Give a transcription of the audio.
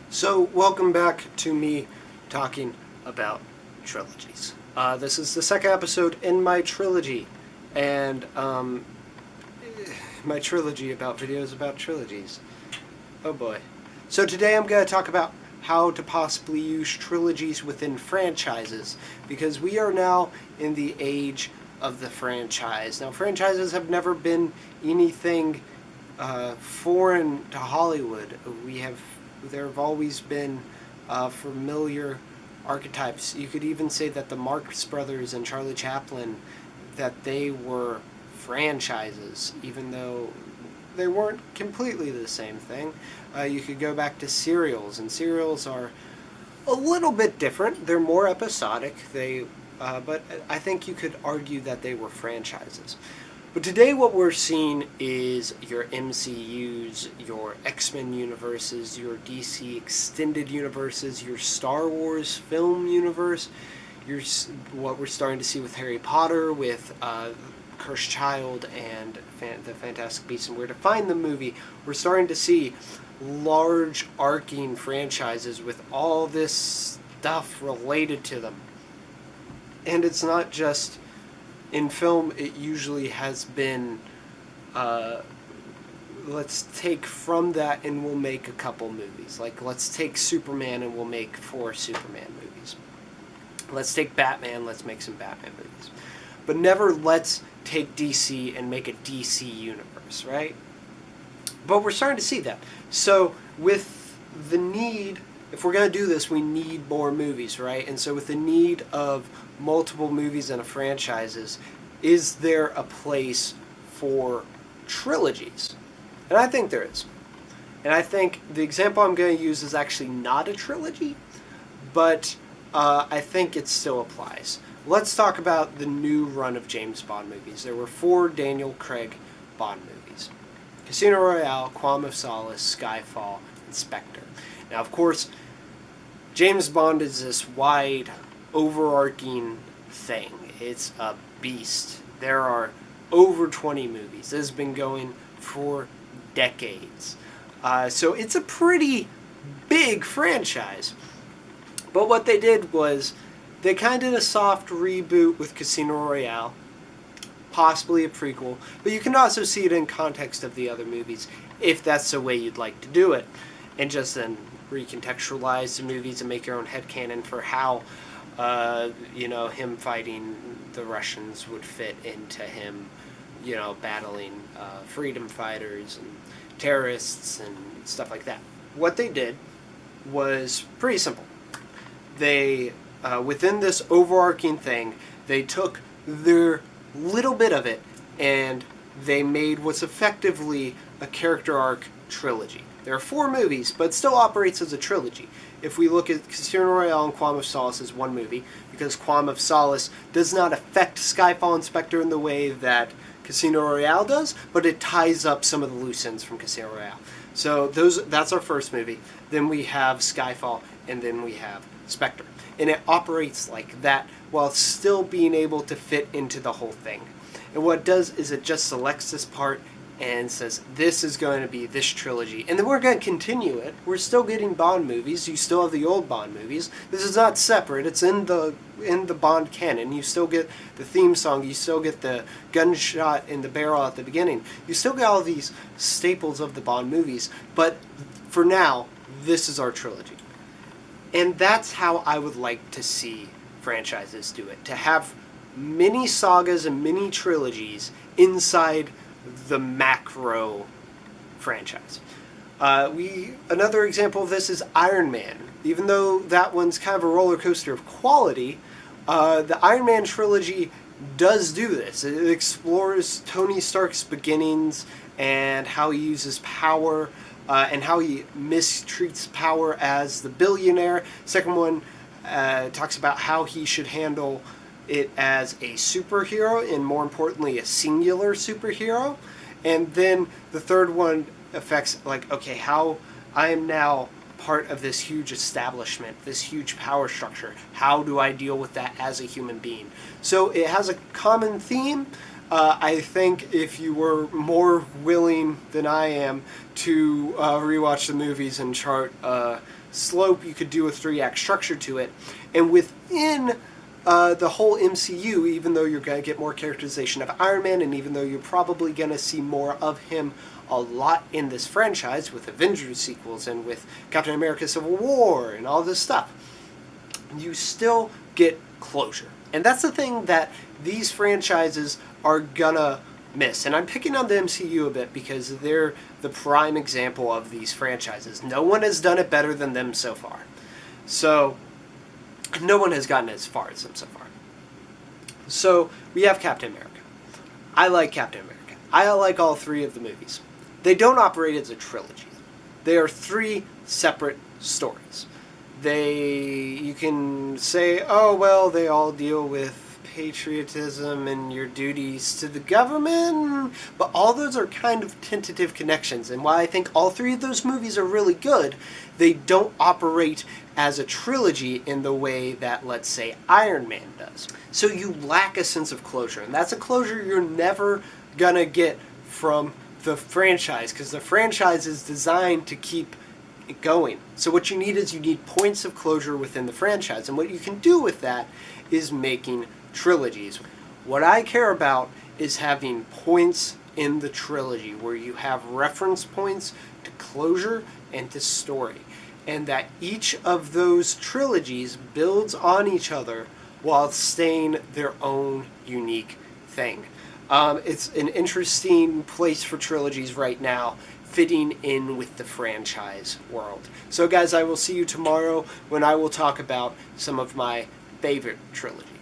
So, welcome back to me talking about trilogies. This is the second episode in my trilogy, and my trilogy about videos about trilogies. Oh boy. So today I'm going to talk about how to possibly use trilogies within franchises, because we are now in the age of the franchise. Now, franchises have never been anything foreign to Hollywood. There have always been familiar archetypes. You could even say that the Marx Brothers and Charlie Chaplin, that they were franchises, even though they weren't completely the same thing. You could go back to serials, and serials are a little bit different. They're more episodic. But I think you could argue that they were franchises. But today what we're seeing is your MCUs, your X-Men universes, your DC extended universes, your Star Wars film universe, what we're starting to see with Harry Potter, with Cursed Child and the Fantastic Beasts and Where to Find Them movie. We're starting to see large arcing franchises with all this stuff related to them. And it's not just in film. It usually has been let's take from that and we'll make a couple movies. Like, let's take Superman and we'll make 4 Superman movies. Let's take Batman, let's make some Batman movies. But never let's take DC and make a DC universe, right? But we're starting to see that. So with the need, if we're going to do this, we need more movies, right? And so with the need of multiple movies and franchises, is there a place for trilogies? And I think there is. And I think the example I'm going to use is actually not a trilogy, but I think it still applies. Let's talk about the new run of James Bond movies. There were 4 Daniel Craig Bond movies: Casino Royale, Quantum of Solace, Skyfall, and Spectre. Now, of course, James Bond is this wide, overarching thing. It's a beast. There are over 20 movies. This has been going for decades. So it's a pretty big franchise. But what they did was they kind of did a soft reboot with Casino Royale, possibly a prequel, but you can also see it in context of the other movies if that's the way you'd like to do it, and just then recontextualize the movies and make your own headcanon for how him fighting the Russians would fit into him, battling freedom fighters and terrorists and stuff like that. What they did was pretty simple. They, within this overarching thing, they took their little bit of it and they made what's effectively a character arc trilogy. There are 4 movies, but it still operates as a trilogy. If we look at Casino Royale and Quantum of Solace as one movie, because Quantum of Solace does not affect Skyfall and Spectre in the way that Casino Royale does, but it ties up some of the loose ends from Casino Royale. So that's our first movie. Then we have Skyfall, and then we have Spectre. And it operates like that while still being able to fit into the whole thing. And what it does is it just selects this part and says, this is going to be this trilogy. And then we're going to continue it. We're still getting Bond movies. You still have the old Bond movies. This is not separate. It's in the Bond canon. You still get the theme song. You still get the gunshot in the barrel at the beginning. You still get all these staples of the Bond movies. But for now, this is our trilogy. And that's how I would like to see franchises do it. To have mini sagas and mini trilogies inside the macro franchise. Another example of this is Iron Man. Even though that one's kind of a roller coaster of quality, the Iron Man trilogy does do this. It explores Tony Stark's beginnings and how he uses power and how he mistreats power as the billionaire. Second one talks about how he should handle it as a superhero, and more importantly, a singular superhero. And then the third one affects, like, okay, how I am now part of this huge establishment, this huge power structure. How do I deal with that as a human being? So it has a common theme, I think if you were more willing than I am to rewatch the movies and chart slope, you could do a 3-act structure to it. And within the whole MCU, even though you're going to get more characterization of Iron Man, and even though you're probably going to see more of him a lot in this franchise with Avengers sequels and with Captain America Civil War and all this stuff, you still get closure. And that's the thing that these franchises are gonna miss. And I'm picking on the MCU a bit because they're the prime example of these franchises. No one has done it better than them so far. So, no one has gotten as far as them so far. So, we have Captain America. I like Captain America. I like all 3 of the movies. They don't operate as a trilogy. They are 3 separate stories. You can say, oh, well, they all deal with patriotism and your duties to the government, but all those are kind of tentative connections. And while I think all 3 of those movies are really good, they don't operate as a trilogy in the way that, let's say, Iron Man does. So you lack a sense of closure, and that's a closure you're never gonna get from the franchise, because the franchise is designed to keep going. So what you need is you need points of closure within the franchise, and what you can do with that is making trilogies. What I care about is having points in the trilogy where you have reference points to closure and to story, and that each of those trilogies builds on each other while staying their own unique thing. It's an interesting place for trilogies right now, fitting in with the franchise world. So guys, I will see you tomorrow when I will talk about some of my favorite trilogies.